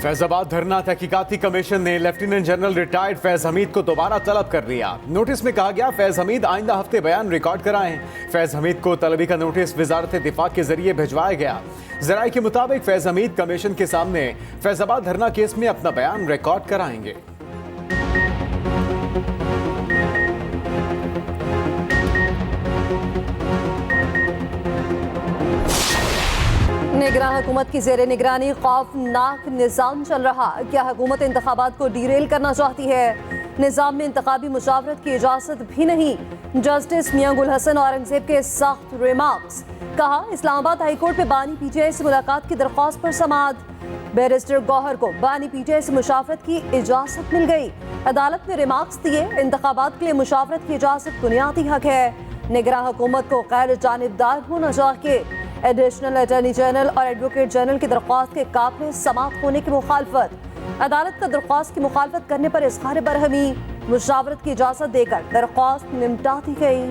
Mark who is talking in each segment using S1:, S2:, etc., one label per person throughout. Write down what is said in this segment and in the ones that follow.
S1: फैजाबाद धरना तहकीकाती कमीशन ने lieutenant general retired Faiz Hamid को दोबारा तलब कर लिया। नोटिस में कहा गया फैज हमीद आइंदा हफ्ते बयान रिकॉर्ड कराएं। फैज हमीद को तलबी का नोटिस वजारत दिफा के जरिए भिजवाया गया। जराये के मुताबिक फैज हमीद कमीशन के सामने फैजाबाद धरना केस में अपना बयान रिकॉर्ड कराएंगे।
S2: निगरान हुकूमत की जेर निगरानी खौफनाक निज़ाम चल रहा। क्या हुकूमत इंतखाबात को डीरेल करना चाहती है? निज़ाम में इंतखाबी मुशावरत की इजाज़त भी नहीं। जस्टिस मियां गुल हसन औरंगजेब के सख्त रिमार्क्स। कहा इस्लामाबाद हाईकोर्ट में बानी पीटीआई से मुलाकात की दरख्वास्त पर समाअत। बैरिस्टर गौहर को बानी पीटीआई से मुशावरत की इजाज़त मिल गई। अदालत ने रिमार्क्स दिए इंतखाबात के लिए मुशावरत की इजाज़त बुनियादी हक है। निगरान हुकूमत को गैर जानिबदार होना चाहिए। एडिशनल अटॉर्नी जनरल और एडवोकेट जनरल की दरख्वास्त के काबिल समाअत होने की मुखालफत। अदालत का दरख्वास्त की मुखालफत करने पर इज़हार बरहमी। मुशावरत की इजाज़त देकर दरख्वास्त निपटा दी गई।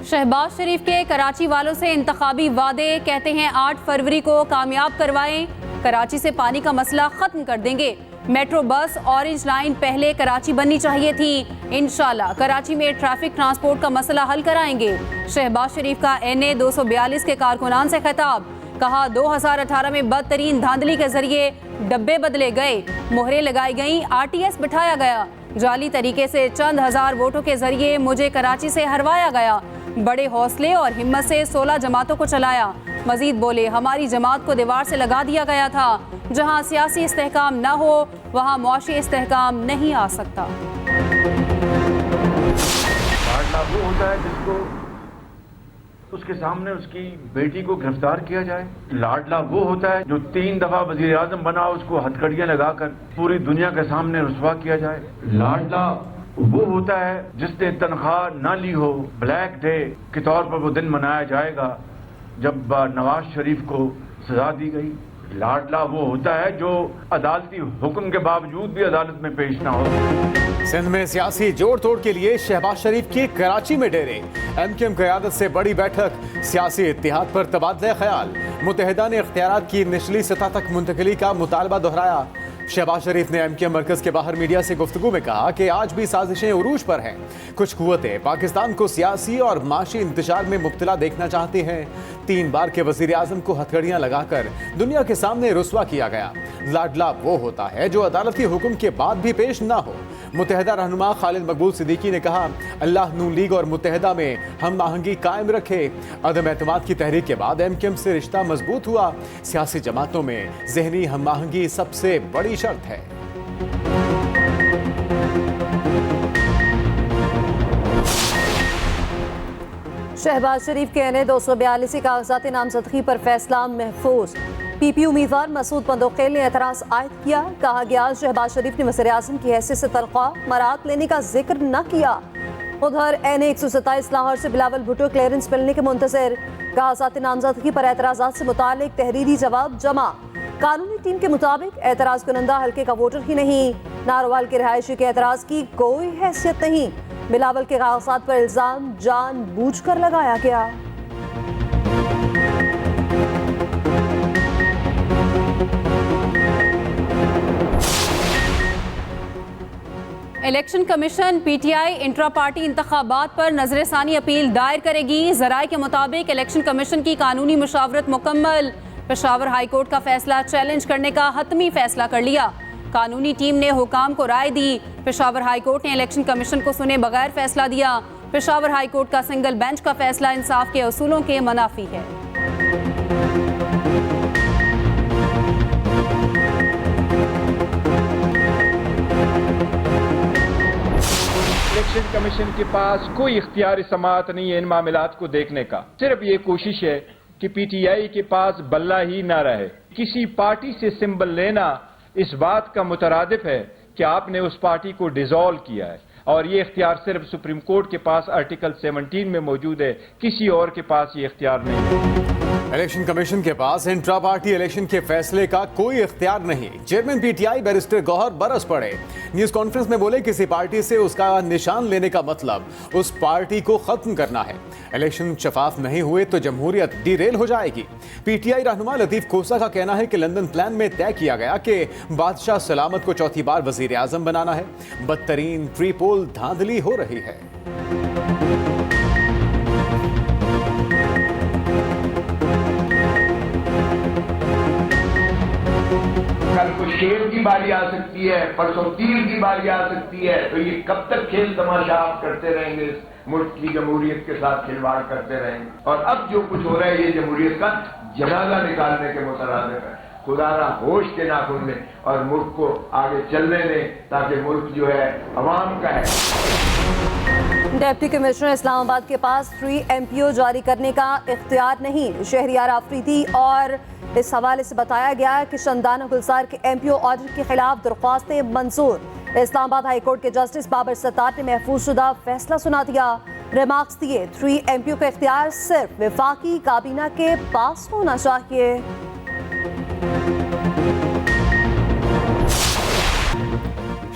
S3: शहबाज शरीफ के कराची वालों से इंतखाबी वादे। कहते हैं 8 फरवरी को कामयाब करवाएं। कराची से पानी का मसला खत्म कर देंगे। मेट्रो बस ऑरेंज लाइन पहले कराची बननी चाहिए थी। इंशाल्लाह कराची में ट्रैफिक ट्रांसपोर्ट का मसला हल कराएंगे। शहबाज शरीफ का NA 242 के कारकुनान से खिताब। कहा 2018 में बदतरीन धांधली के जरिए डब्बे बदले गए, मोहरें लगाई गई, RTS बिठाया गया। जाली तरीके से चंद हजार वोटों के जरिए मुझे कराची से हरवाया गया। बड़े हौसले और हिम्मत से 16 जमातों को चलाया। मजीद बोले हमारी जमात को दीवार से लगा दिया गया था। जहां सियासी इस्तेहकाम न हो वहां मुआशी इस्तेहकाम नहीं आ सकता।
S4: लागू होता है जिसको उसके सामने उसकी बेटी को गिरफ्तार किया जाए। लाडला वो होता है जो 3 दफा वजीर आजम बना, उसको हथकड़ियां लगाकर पूरी दुनिया के सामने रुसवा किया जाए। लाडला वो होता है जिसने तनख्वाह ना ली हो, ब्लैक डे के तौर पर वो दिन मनाया जाएगा जब नवाज शरीफ को सजा दी गई। लाडला वो होता है जो अदालती हुक्म के बावजूद भी अदालत में पेश ना हो।
S1: सिंध में सियासी जोड़ तोड़ के लिए शहबाज शरीफ के कराची में डेरे। MKM क़यादत से बड़ी बैठक। सियासी इत्तेहाद पर तबादला ख्याल। मुत्तहिदा ने इख्तियारात की निचली सतह तक मुंतकिली का मुतालबा दोहराया। शहबाज शरीफ ने MKM मरकज के बाहर मीडिया से गुफ्तगू में कहा कि आज भी साजिशें उरूज पर हैं। कुछ कुव्वतें पाकिस्तान को सियासी और माशी इंतशार में मुब्तला देखना चाहती हैं। 3 बार के वजीर आजम को हथकड़ियां लगाकर दुनिया के सामने रुसवा किया गया। लाडला वो होता है जो अदालती हुक्म के बाद भी पेश ना हो। मुत्तहिदा रहनुमा खालिद मकबूल सिद्दीकी ने कहा अल्लाह नून लीग और मुत्तहिदा में हम आहंगी कायम रखे। अदम एतमाद की तहरीक के बाद MKM से रिश्ता मजबूत हुआ। सियासी जमातों में जहनी हम आहंगी सबसे बड़ी शर्त है।
S2: शहबाज शरीफ के NA 242 कागजात नामजदगी पर फैसला महफूज। PP उम्मीदवार मसूद पंदोखेल ने एतराज आयद किया। कहा गया शहबाज शरीफ ने वज़ीर आज़म की हैसियत से तनख्वाह मरात लेने का जिक्र न किया। उधर NA 127 लाहौर से बिलावल भुट्टो क्लियरेंस मिलने के मुंतज़िर। कागजात नामजदगी पर एतराज़ात से मुतालिक तहरीरी जवाब जमा। कानूनी टीम के मुताबिक एतराज़ कुनंदा हल्के का वोटर ही नहीं। नारोवाल के रहायशी के एतराज़ की कोई हैसियत नहीं। बिलावल के कागजात पर इल्ज़ाम जानबूझकर लगाया गया।
S3: Election commission PTI intra party इंतखाबात पर नजरसानी अपील दायर करेगी। जराये के मुताबिक इलेक्शन कमीशन की कानूनी मुशावरत मुकम्मल। पेशावर हाई कोर्ट का फैसला चैलेंज करने का हतमी फैसला कर लिया। कानूनी टीम ने हुकाम को राय दी। पेशावर हाई कोर्ट ने इलेक्शन कमीशन को सुने बगैर फैसला दिया। पेशावर हाई कोर्ट का सिंगल बेंच का फैसला इंसाफ के उसूलों के मनाफी है।
S5: इलेक्शन कमीशन के पास कोई इख्तियार समाअत नहीं है इन मामलात को देखने का। सिर्फ ये कोशिश है कि PTI के पास बल्ला ही ना रहे। किसी पार्टी से सिंबल लेना इस बात का मुतरादिफ है कि आपने उस पार्टी को डिसॉल्व किया है, और ये इख्तियार सिर्फ सुप्रीम कोर्ट के पास आर्टिकल 17 में मौजूद है, किसी और के पास ये इख्तियार नहीं है।
S1: इलेक्शन कमीशन के पास इंट्रा पार्टी इलेक्शन के फैसले का कोई इख्तियार नहीं। चेयरमैन पीटीआई बैरिस्टर गौहर बरस पड़े। न्यूज कॉन्फ्रेंस में बोले किसी पार्टी से उसका निशान लेने का मतलब उस पार्टी को खत्म करना है। इलेक्शन शफाफ नहीं हुए तो जमहूरियत डीरेल हो जाएगी। पीटीआई रहनुमा लतीफ खोसा का कहना है कि लंदन प्लान में तय किया गया कि बादशाह सलामत को चौथी बार वजीर आजम बनाना है। बदतरीन प्री पोल धांधली हो रही है।
S6: कल को शेर की बारी आ सकती है, परसों तीर की बारी आ सकती है, तो ये कब तक खेल तमाशा आप करते रहेंगे? मुल्क की जमहूरियत के साथ खिलवाड़ करते रहेंगे। और अब जो कुछ हो रहा है ये जमहूरियत का जनाजा निकालने के मुतरादिफ है। खुदा ना होश के नाखुन लें और मुल्क को आगे चलने दें ताकि मुल्क जो है अवाम का है।
S2: डिप्टी कमिश्नर इस्लामाबाद के पास फ्री एमपीओ जारी करने का इख्तियार नहीं। शहरियार आफरीदी और इस हवाले से बताया गया कि शंदाना गुलजार के एमपीओ ऑर्डर के खिलाफ दरख्वास्तें मंजूर। इस्लामाबाद हाई कोर्ट के जस्टिस बाबर सत्तार ने महफूजशुदा फैसला सुना दिया। रिमार्क्स दिए 3 एमपीओ का इख्तियार सिर्फ वफाकी काबीना के पास होना चाहिए।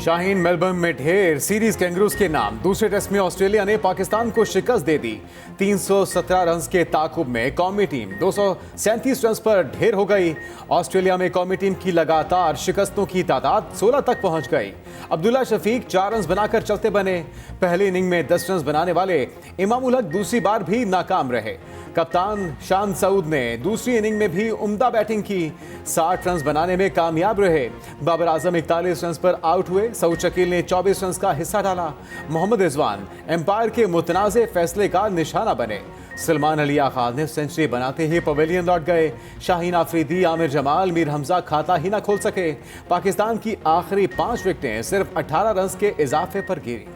S1: शाहीन मेलबर्न में ढेर सीरीज कैंगरूज के नाम। दूसरे टेस्ट में ऑस्ट्रेलिया ने पाकिस्तान को शिकस्त दे दी। 317 रन के ताकुब में कौमी टीम 237 रन पर ढेर हो गई। ऑस्ट्रेलिया में कौमी टीम की लगातार शिकस्तों की तादाद 16 तक पहुंच गई। अब्दुल्ला शफीक 4 रन बनाकर चलते बने। पहली इनिंग में 10 रन बनाने वाले इमामुल हक दूसरी बार भी नाकाम रहे। कप्तान शान सऊद ने दूसरी इनिंग में भी उम्दा बैटिंग की। 60 रन बनाने में कामयाब रहे। बाबर आजम 41 रन पर आउट हुए। सऊद शकील ने 24 रन का हिस्सा डाला। मोहम्मद रिजवान एम्पायर के मुतनाज़े फैसले का निशाना बने। सलमान अली आगा ने सेंचुरी बनाते ही पवेलियन लौट गए। शाहीन आफरीदी, आमिर जमाल, मीर हमजा खाता ही ना खोल सके। पाकिस्तान की आखिरी 5 विकेटें सिर्फ 18 रन के इजाफे पर गिरी।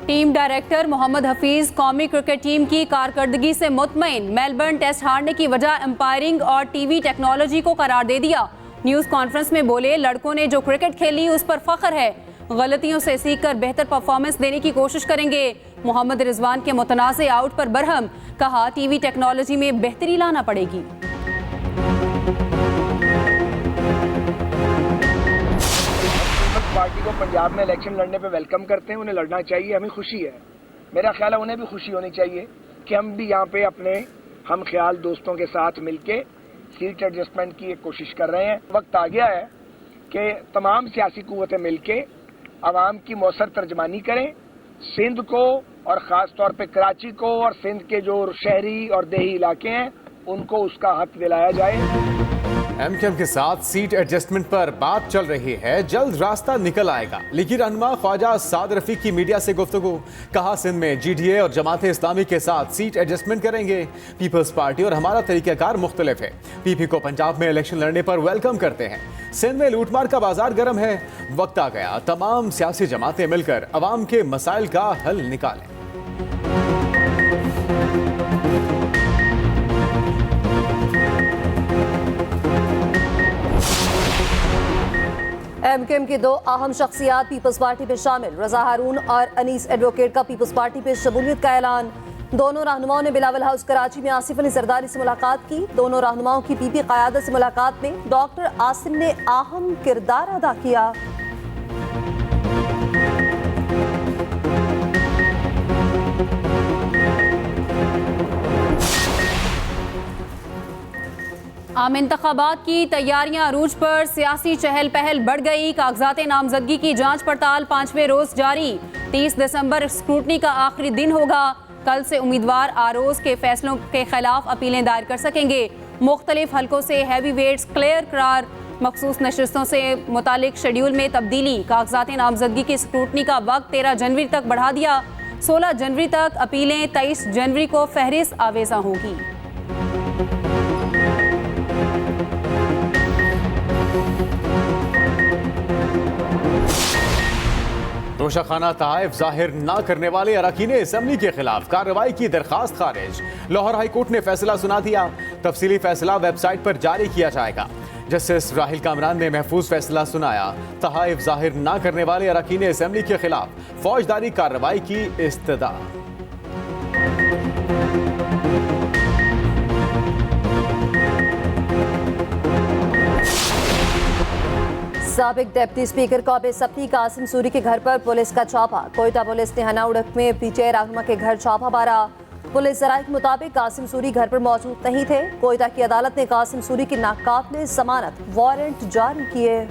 S3: टीम डायरेक्टर मोहम्मद हफीज कौमी क्रिकेट टीम की कारकर्दगी से मुतमईन। मेलबर्न टेस्ट हारने की वजह एम्पायरिंग और टीवी टेक्नोलॉजी को करार दे दिया। न्यूज कॉन्फ्रेंस में बोले लड़कों ने जो क्रिकेट खेली उस पर फख्र है। गलतियों से सीखकर बेहतर परफॉर्मेंस देने की कोशिश करेंगे। मोहम्मद रिजवान के मुतनाज़े आउट पर बरहम। कहा टीवी टेक्नोलॉजी में बेहतरी लाना पड़ेगी।
S7: पार्टी को पंजाब में इलेक्शन लड़ने पे वेलकम करते हैं, उन्हें लड़ना चाहिए, हमें खुशी है। मेरा ख्याल है उन्हें भी खुशी होनी चाहिए कि हम भी यहाँ पे अपने हम ख्याल दोस्तों के साथ मिलके सीट एडजस्टमेंट की एक कोशिश कर रहे हैं। वक्त आ गया है कि तमाम सियासी कुव्वतें मिलके आवाम की मौसर तर्जमानी करें। सिंध को और ख़ास तौर पे कराची को और सिंध के जो शहरी और देही इलाके हैं उनको उसका हक दिलाया जाए।
S1: एमकेएम के साथ सीट एडजस्टमेंट पर बात चल रही है। जल्द रास्ता निकल आएगा। लीगी रहनुमा ख्वाजा साद रफीक की मीडिया से गुफ्तगू। कहा सिंध में जीडीए और जमात इस्लामी के साथ सीट एडजस्टमेंट करेंगे। पीपल्स पार्टी और हमारा तरीक़ाकार मुख्तलिफ है। पीपी को पंजाब में इलेक्शन लड़ने पर वेलकम करते हैं। सिंध में लूटमार का बाजार गर्म है। वक्त आ गया तमाम सियासी जमातें मिलकर अवाम के मसाइल का हल निकालें।
S2: एमकेएम की 2 अहम शख्सियात पीपल्स पार्टी में शामिल। रजा हारून और अनीस एडवोकेट का पीपल्स पार्टी में शमूलियत का ऐलान। दोनों रहनुमाओं ने बिलावल हाउस कराची में आसिफ अली जरदारी से मुलाकात की। दोनों रहनुमाओं की पीपी क़यादत से मुलाकात में डॉक्टर आसिम ने अहम किरदार अदा किया।
S3: आम इंतखाबात की तैयारियां अरूज पर। सियासी चहल पहल बढ़ गई। कागजात नामजदगी की जांच पड़ताल 5वें रोज जारी। 30 दिसंबर स्क्रूटनी का आखिरी दिन होगा। कल से उम्मीदवार आरोज के फैसलों के खिलाफ अपीलें दायर कर सकेंगे। मुख्तलिफ हलकों से हैवी वेट्स क्लियर करार। मखसूस नशिस्तों से मुतालिक शेड्यूल में तब्दीली। कागजात नामजदगी की स्क्रूटनी का वक्त 13 जनवरी तक बढ़ा दिया। 16 जनवरी तक अपीलें, 23 जनवरी को फहरिस्त आवेजा होगी।
S1: रोशाखाना तहाइफ जाहिर न करने वाले अरकान असम्बली के खिलाफ कार्रवाई की दरखास्त खारिज। लाहौर हाई कोर्ट ने फैसला सुना दिया। तफसीली फैसला वेबसाइट पर जारी किया जाएगा। जस्टिस राहिल कामरान ने महफूज फैसला सुनाया। तहाइफ जाहिर न करने वाले अरकान असेंबली के खिलाफ फौजदारी कार्रवाई की इस्तदा।
S2: साबिक डिप्टी स्पीकर कौबे सप्ती कासिम सूरी के घर पर पुलिस का छापा। कोयटा पुलिस ने हना उड़क में पीटीआई रहनुमा के घर छापा मारा। पुलिस जराये के मुताबिक कासिम सूरी घर पर मौजूद नहीं थे। कोयटा की अदालत ने कासिम सूरी की नाकाबिले जमानत वारंट जारी किए।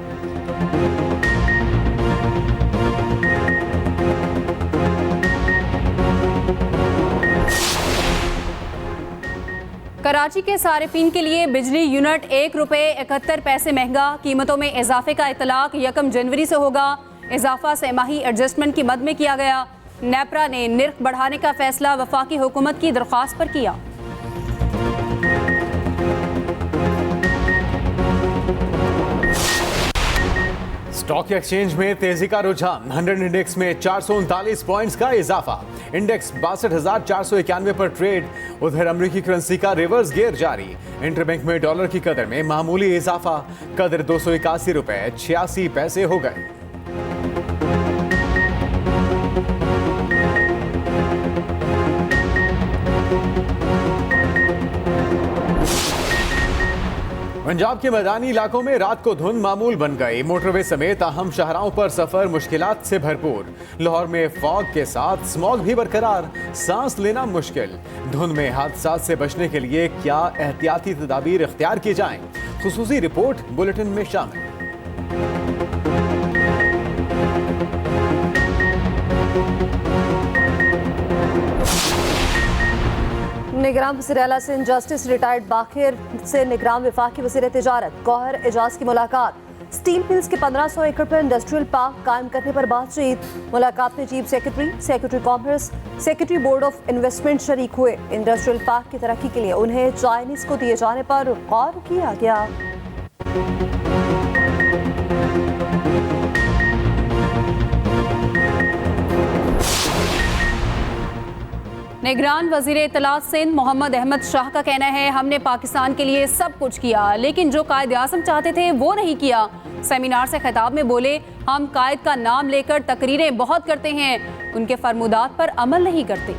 S3: कराची के सारिफीन के लिए बिजली यूनिट ₹1.71 महंगा। कीमतों में इजाफे का इतलाक 1 जनवरी से होगा। इजाफा सेमाही एडजस्टमेंट की मद में किया गया। नेपरा ने निर्ख बढ़ाने का फैसला वफाकी हुकूमत की दरख्वास्त पर किया।
S1: स्टॉक एक्सचेंज में तेजी का रुझान। 100 इंडेक्स में 439 पॉइंट्स का इजाफा। इंडेक्स 62,491 पर ट्रेड। उधर अमेरिकी करेंसी का रिवर्स गियर जारी। इंटरबैंक में डॉलर की कदर में मामूली इजाफा। कदर ₹281.86 हो गए। पंजाब के मैदानी इलाकों में रात को धुंध मामूल बन गई। मोटरवे समेत अहम शाहराहों पर सफर मुश्किलात से भरपूर। लाहौर में फॉग के साथ स्मॉग भी बरकरार। सांस लेना मुश्किल। धुंध में हादसात से बचने के लिए क्या एहतियाती तदाबीर इख्तियार की जाएं? खुसूसी रिपोर्ट बुलेटिन में शामिल।
S2: निगरान वज़ीर आला सिंध जस्टिस रिटायर्ड बाखिर से निगरान वफाकी वज़ीर तिजारत गौहर एजाज की मुलाकात। स्टील मिल्स के 1500 एकड़ पर इंडस्ट्रियल पार्क कायम करने पर बातचीत। मुलाकात में chief secretary commerce, secretary board of investment शरीक हुए। इंडस्ट्रियल पार्क की तरक्की के लिए उन्हें चाइनीज को दिए जाने पर गौर किया गया।
S3: निगरान वजीर इत्तलात सिंध मोहम्मद अहमद शाह का कहना है, हमने पाकिस्तान के लिए सब कुछ किया, लेकिन जो कायद आज़म चाहते थे वो नहीं किया। सेमिनार से खिताब में बोले, हम कायद का नाम लेकर तकरीरें बहुत करते हैं, उनके फरमुदात पर अमल नहीं करते।